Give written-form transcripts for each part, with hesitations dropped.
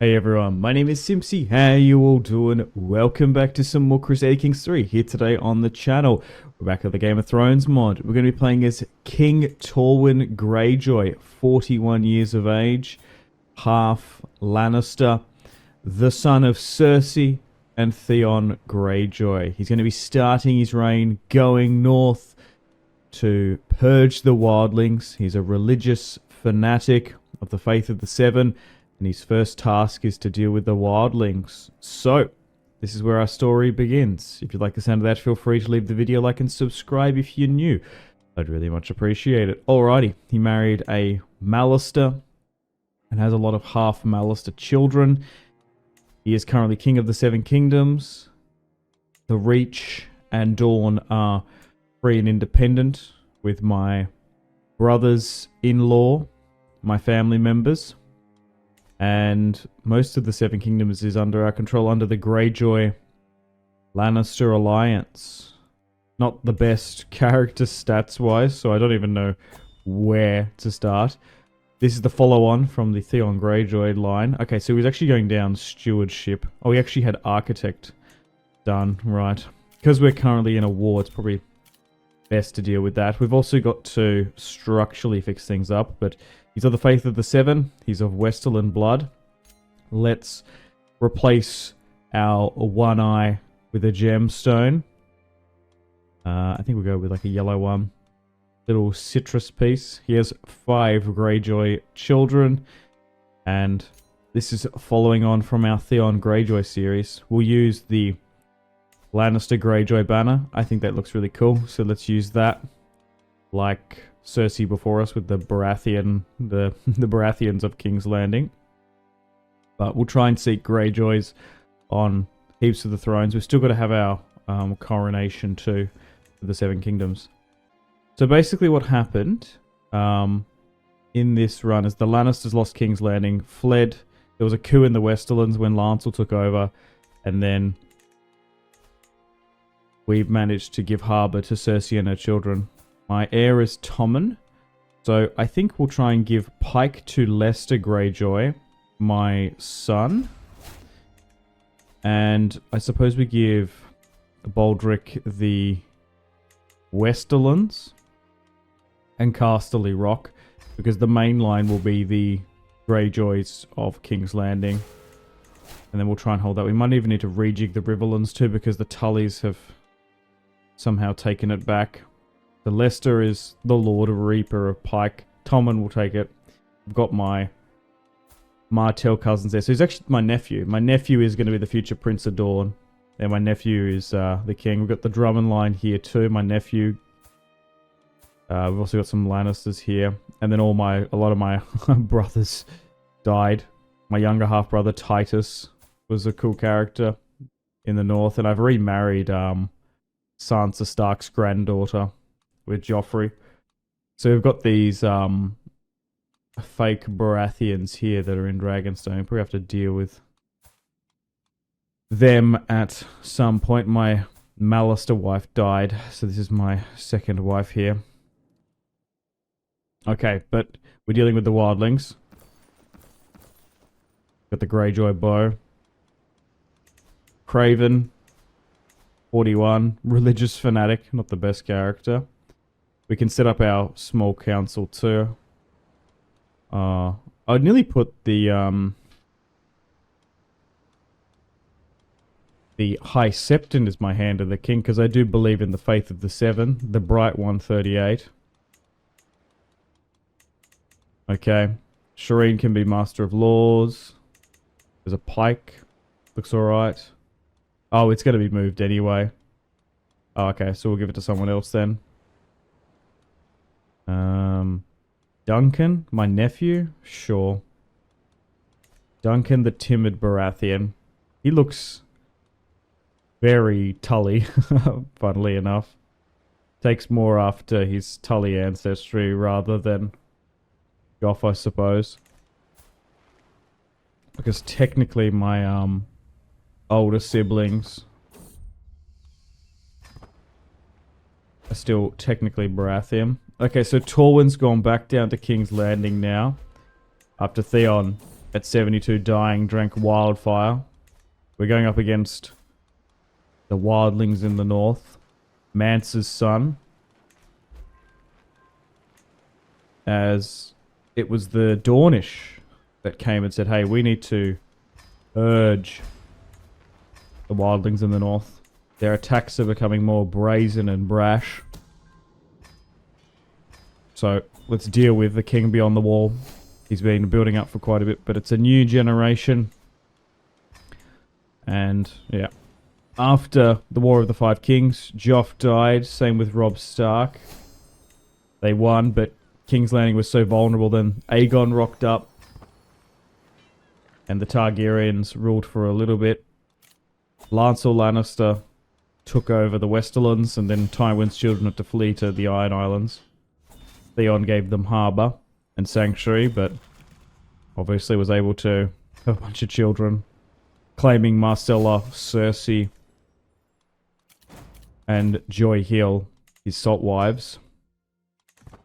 Hey everyone, my name is Simpzy. How you all doing? Welcome back to some more Crusader Kings 3 here today on the channel. We're back at the Game of Thrones mod. We're going to be playing as King Torwin Greyjoy, 41 years of age, half Lannister, the son of Cersei and Theon Greyjoy. He's going to be starting his reign going north to purge the wildlings. He's a religious fanatic of the faith of the Seven, and his first task is to deal with the wildlings. So, this is where our story begins. If you like the sound of that, feel free to leave the video a like and subscribe if you're new. I'd really much appreciate it. Alrighty, he married a Mallister and has a lot of half Mallister children. He is currently king of the Seven Kingdoms. The Reach and Dawn are free and independent, with my brothers-in-law, my family members. And most of the Seven Kingdoms is under our control, under the Greyjoy Lannister alliance. Not the best character stats-wise, so I don't even know where to start. This is the follow-on from the Theon Greyjoy line. Okay, so he was actually going down stewardship. Oh, he actually had architect done, right. Because we're currently in a war, it's probably best to deal with that. We've also got to structurally fix things up, but he's of the faith of the Seven. He's of Westerland blood. Let's replace our one eye with a gemstone. I think we'll go with like a yellow one. Little citrus piece. He has 5 Greyjoy children. And this is following on from our Theon Greyjoy series. We'll use the Lannister Greyjoy banner. I think that looks really cool. So let's use that. Like Cersei before us with the Baratheon, the Baratheons of King's Landing. But we'll try and seek Greyjoys on heaps of the thrones. We've still got to have our coronation too for the Seven Kingdoms. So basically what happened in this run is the Lannisters lost King's Landing, fled. There was a coup in the Westerlands when Lancel took over, and then we managed to give harbour to Cersei and her children. My heir is Tommen, so I think we'll try and give Pike to Lester Greyjoy, my son. And I suppose we give Baldric the Westerlands and Casterly Rock, because the main line will be the Greyjoys of King's Landing. And then we'll try and hold that. We might even need to rejig the Riverlands too, because the Tullys have somehow taken it back. The Lester is the Lord of Reaper of Pike. Tommen will take it. I've got my Martell cousins there. So he's actually my nephew. My nephew is going to be the future Prince of Dawn. And my nephew is the king. We've got the Drummond line here too. My nephew. We've also got some Lannisters here. And then a lot of my brothers died. My younger half brother Titus was a cool character in the north. And I've remarried Sansa Stark's granddaughter with Joffrey. So we've got these fake Baratheons here that are in Dragonstone. We probably have to deal with them at some point. My Mallister wife died, so this is my second wife here. Okay, but we're dealing with the wildlings. Got the Greyjoy bow. Craven, 41, religious fanatic, not the best character. We can set up our small council too. I'd nearly put the High Septon as my hand of the king, because I do believe in the faith of the Seven, the Bright 138. Okay, Shireen can be Master of Laws. There's a Pike, looks alright. Oh, it's going to be moved anyway. Oh, okay, so we'll give it to someone else then. Duncan, my nephew? Sure. Duncan the Timid Baratheon. He looks very Tully, funnily enough. Takes more after his Tully ancestry rather than Goff, I suppose. Because technically my older siblings are still technically Baratheon. Okay, so Torwin's gone back down to King's Landing now. After Theon at 72 dying, drank wildfire. We're going up against the wildlings in the north. Mance's son. As it was the Dornish that came and said, hey, we need to urge the wildlings in the north. Their attacks are becoming more brazen and brash. So let's deal with the king beyond the wall. He's been building up for quite a bit, but it's a new generation. And yeah. After the War of the Five Kings, Joff died. Same with Robb Stark. They won, but King's Landing was so vulnerable. Then Aegon rocked up. And the Targaryens ruled for a little bit. Lancel Lannister took over the Westerlands, and then Tywin's children had to flee to the Iron Islands. Theon gave them harbour and sanctuary, but obviously was able to have a bunch of children, claiming Marcella, Cersei, and Joy Hill, his salt wives.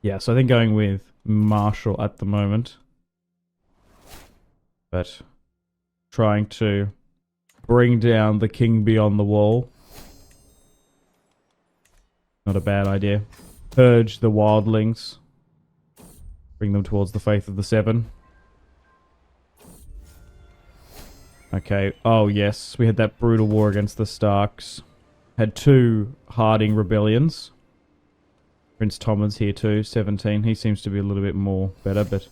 Yeah, so I think going with Marshall at the moment, but trying to bring down the king beyond the wall. Not a bad idea. Purge the wildlings. Bring them towards the faith of the Seven. Okay. Oh, yes. We had that brutal war against the Starks. Had 2 Harding rebellions. Prince Tommen's here too, 17. He seems to be a little bit more better, but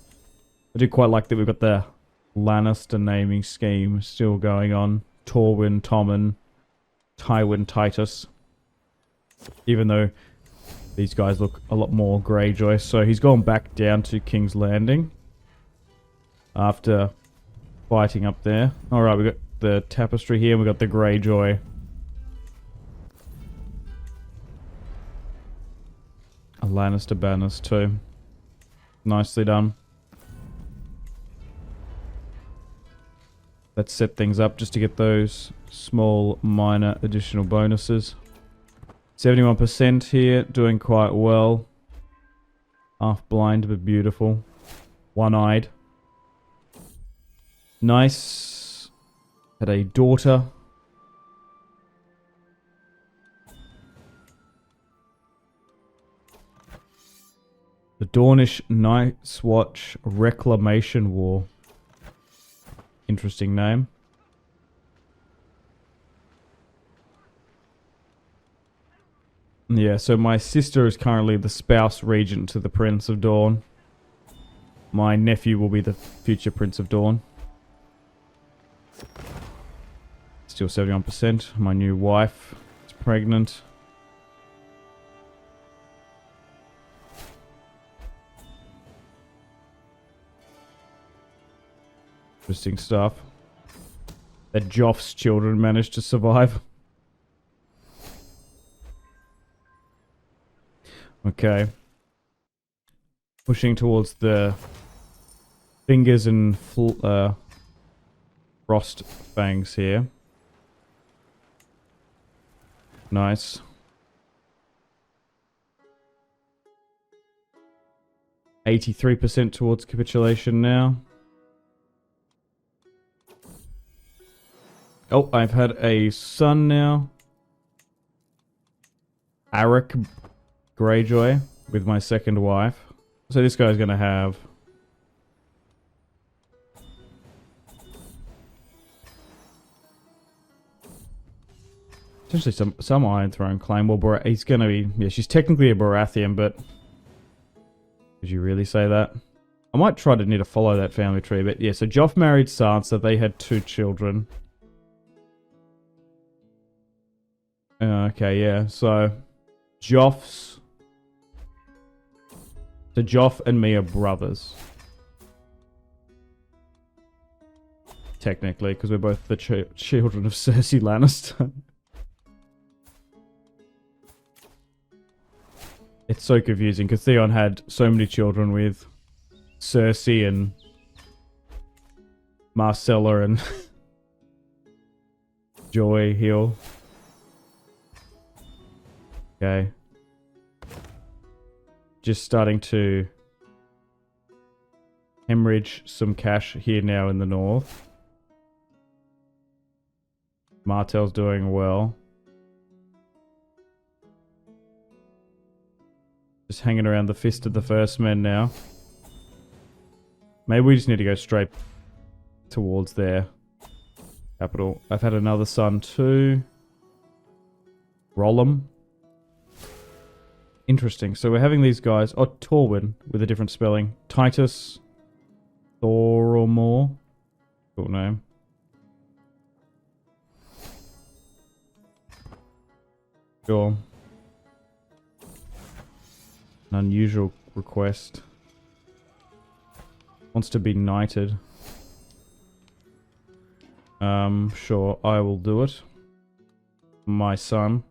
I do quite like that we've got the Lannister naming scheme still going on. Torwin, Tommen, Tywin, Titus. Even though these guys look a lot more Greyjoy. So he's gone back down to King's Landing after fighting up there. Alright, we've got the tapestry here. We've got the Greyjoy. A Lannister banners too. Nicely done. Let's set things up just to get those small minor additional bonuses. 71% here, doing quite well. Half blind but beautiful. One-eyed. Nice. Had a daughter. The Dornish Night's Watch Reclamation War. Interesting name. Yeah, so my sister is currently the spouse regent to the Prince of Dawn. My nephew will be the future Prince of Dawn. Still 71%. My new wife is pregnant. Interesting stuff. That Joff's children managed to survive. Okay. Pushing towards the fingers and frost fangs here. Nice. 83% towards capitulation now. Oh, I've had a son now. Arik Greyjoy with my second wife. So this guy's going to have potentially some Iron Throne claim. Well, he's going to be... Yeah, she's technically a Baratheon, but... Did you really say that? I might try to need to follow that family tree, but yeah, so Joff married Sansa. They had 2 children. Okay, yeah, so Joff and me are brothers. Technically, because we're both the children of Cersei Lannister. It's so confusing, because Theon had so many children with Cersei and Marcella and Joy Hill. Okay. Just starting to hemorrhage some cash here now in the north. Martell's doing well. Just hanging around the Fist of the First Men now. Maybe we just need to go straight towards their capital. I've had another son too. Rollum. Interesting. So we're having these guys. Oh, Torwin with a different spelling. Titus Thoromore. Cool name. Sure. An unusual request. Wants to be knighted. Sure, I will do it. My son.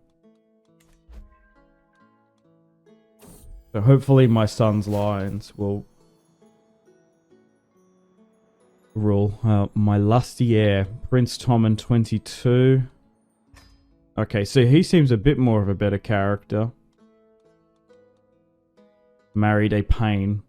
So hopefully my son's lines will rule. My lusty heir, Prince Tommen 22. Okay, so he seems a bit more of a better character. Married a pain.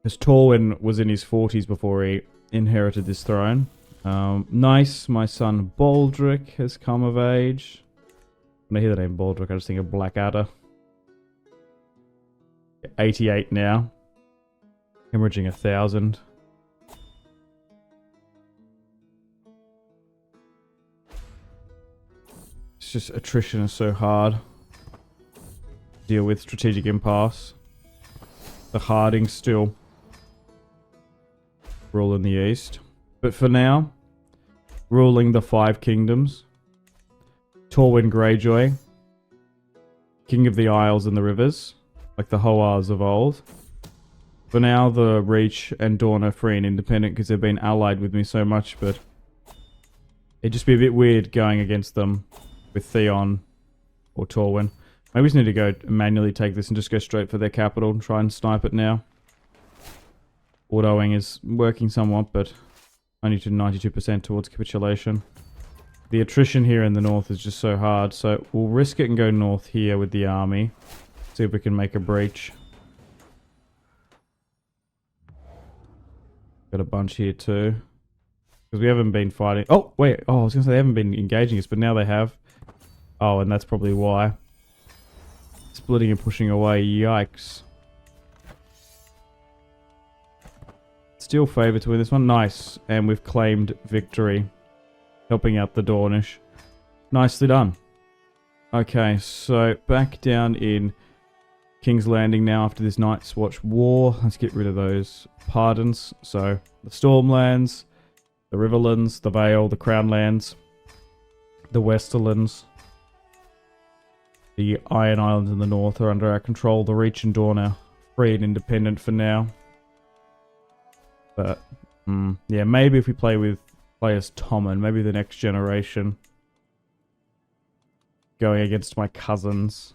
Because Torwin was in his 40s before he inherited this throne. Nice, my son Baldric has come of age. When I hear the name Baldric, I just think of Blackadder. 88 now. Hemorrhaging 1,000. It's just attrition is so hard. Deal with strategic impasse. The Harding still rule in the east. But for now, ruling the 5 kingdoms. Torwin Greyjoy. King of the Isles and the Rivers. Like the Hoars of old. For now, the Reach and Dawn are free and independent because they've been allied with me so much, but it'd just be a bit weird going against them with Theon or Torwin. Maybe we just need to go manually take this and just go straight for their capital and try and snipe it now. Autoing is working somewhat, but only to 92% towards capitulation. The attrition here in the north is just so hard, so we'll risk it and go north here with the army. See if we can make a breach. Got a bunch here too. Because we haven't been fighting. Oh, wait. Oh, I was going to say they haven't been engaging us, but now they have. Oh, and that's probably why. Splitting and pushing away. Yikes. Still favor to win this one. Nice. And we've claimed victory. Helping out the Dornish. Nicely done. Okay, so back down in King's Landing now after this Night's Watch war. Let's get rid of those pardons. So, the Stormlands, the Riverlands, the Vale, the Crownlands, the Westerlands. The Iron Islands in the north are under our control. The Reach and Dawn are free and independent for now. But, yeah, maybe if we play as Tommen, maybe the next generation. Going against my cousins.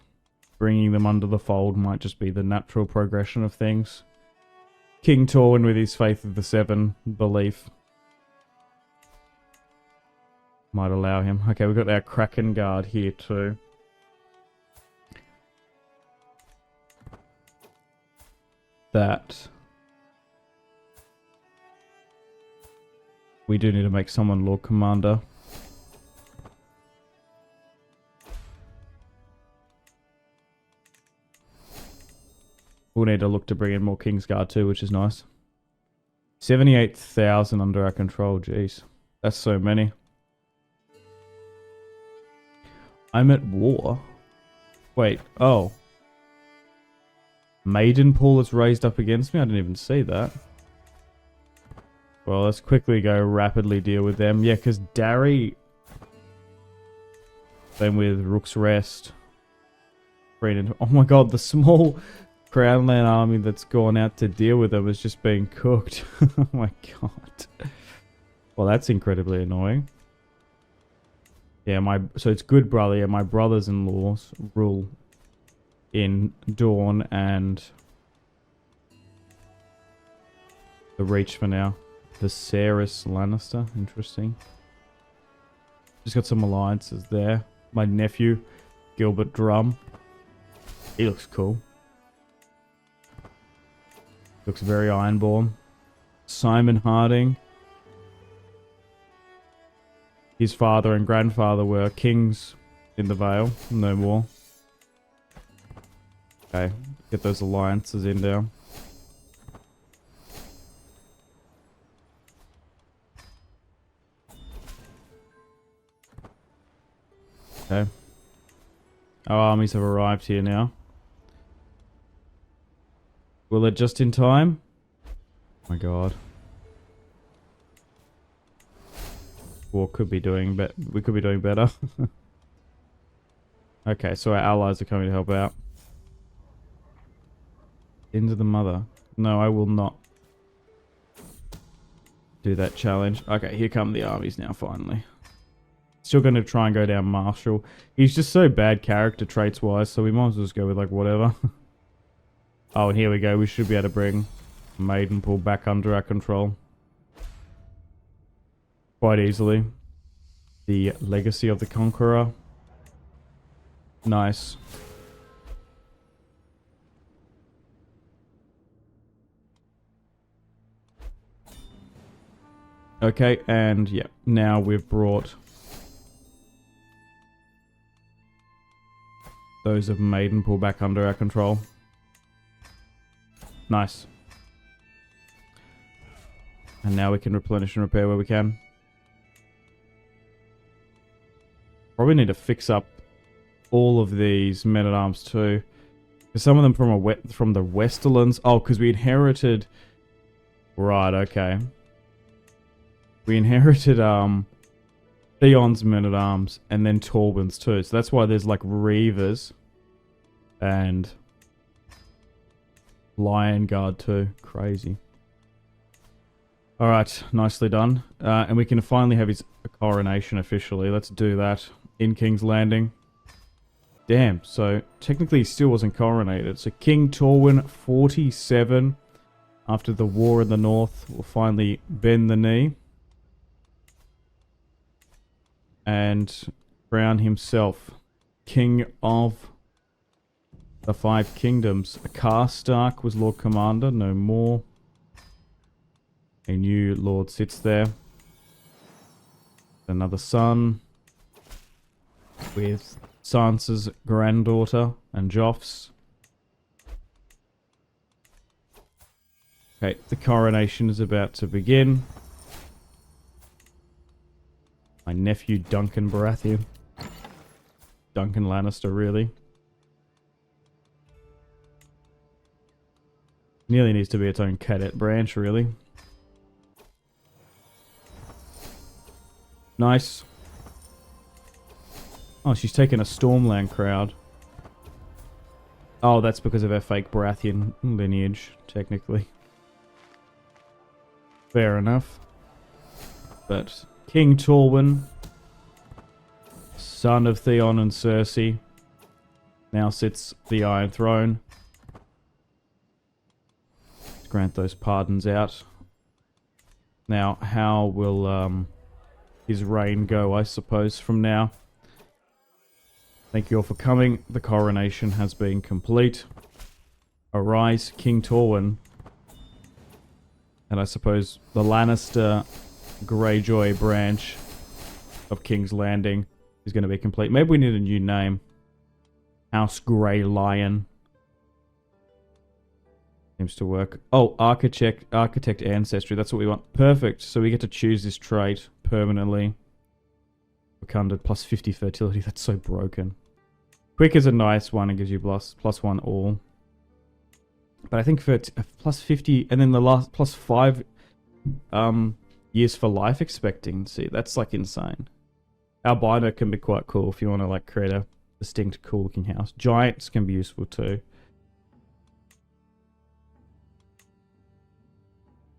Bringing them under the fold might just be the natural progression of things. King Torwin with his Faith of the Seven belief might allow him. Okay, we've got our Kraken Guard here too. That we do need to make someone Lord Commander. We'll need to look to bring in more Kingsguard too, which is nice. 78,000 under our control, jeez. That's so many. I'm at war. Wait, oh. Maidenpool is raised up against me? I didn't even see that. Well, let's quickly go rapidly deal with them. Yeah, because Darry... Same with Rook's Rest. Oh my god, the small Crownland army that's gone out to deal with them is just being cooked. Oh my god. Well, that's incredibly annoying. Yeah, so it's good brother. Yeah, my brothers-in-laws rule in Dawn and the Reach for now. Viserys Lannister, interesting. Just got some alliances there. My nephew, Gilbert Drum. He looks cool. Looks very Ironborn. Simon Harding. His father and grandfather were kings in the Vale. No more. Okay, get those alliances in there. Okay. Our armies have arrived here now. Will it just in time? Oh my god. War could be doing we could be doing better. Okay, so our allies are coming to help out. Into the mother. No, I will not do that challenge. Okay, here come the armies now, finally. Still going to try and go down Marshall. He's just so bad character traits wise, so we might as well just go with like whatever. Oh, and here we go. We should be able to bring Maidenpool back under our control. Quite easily. The Legacy of the Conqueror. Nice. Okay, and yeah, now we've brought those of Maidenpool back under our control. Nice. And now we can replenish and repair where we can. Probably need to fix up all of these men-at-arms too. Because some of them from the Westerlands. Oh, because we inherited... Right, okay. We inherited Theon's men-at-arms and then Torwin's too. So that's why there's like Reavers and Lion Guard too. Crazy. Alright, nicely done. And we can finally have his coronation officially. Let's do that in King's Landing. Damn, so technically he still wasn't coronated. So King Torwin, 47, after the war in the north, will finally bend the knee and crown himself King of the Five Kingdoms. Karstark was Lord Commander, no more. A new Lord sits there. Another son with Sansa's granddaughter and Joff's. Okay, the coronation is about to begin. My nephew Duncan Baratheon. Duncan Lannister, really. Nearly needs to be its own cadet branch, really. Nice. Oh, she's taken a Stormland crowd. Oh, that's because of her fake Baratheon lineage, technically. Fair enough. But King Torwin, son of Theon and Cersei, now sits the Iron Throne. Let's grant those pardons out. Now, how will his reign go, I suppose, from now? Thank you all for coming. The coronation has been complete. Arise, King Torwin. And I suppose the Lannister Greyjoy branch of King's Landing is going to be complete. Maybe we need a new name. House Grey Lion. Seems to work. Oh, Architect Ancestry. That's what we want. Perfect. So we get to choose this trait permanently. Wakanda plus 50 fertility. That's so broken. Quick is a nice one. It gives you plus 1 all. But I think for plus 50 and then the last plus 5 years for life expectancy. That's like insane. Albino can be quite cool if you want to like create a distinct cool looking house. Giants can be useful too.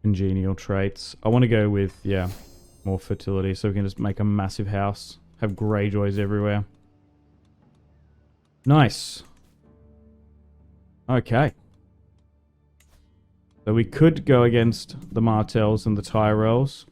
Congenial traits. I want to go with, yeah, more fertility so we can just make a massive house. Have Greyjoys everywhere. Nice. Okay. So we could go against the Martells and the Tyrells.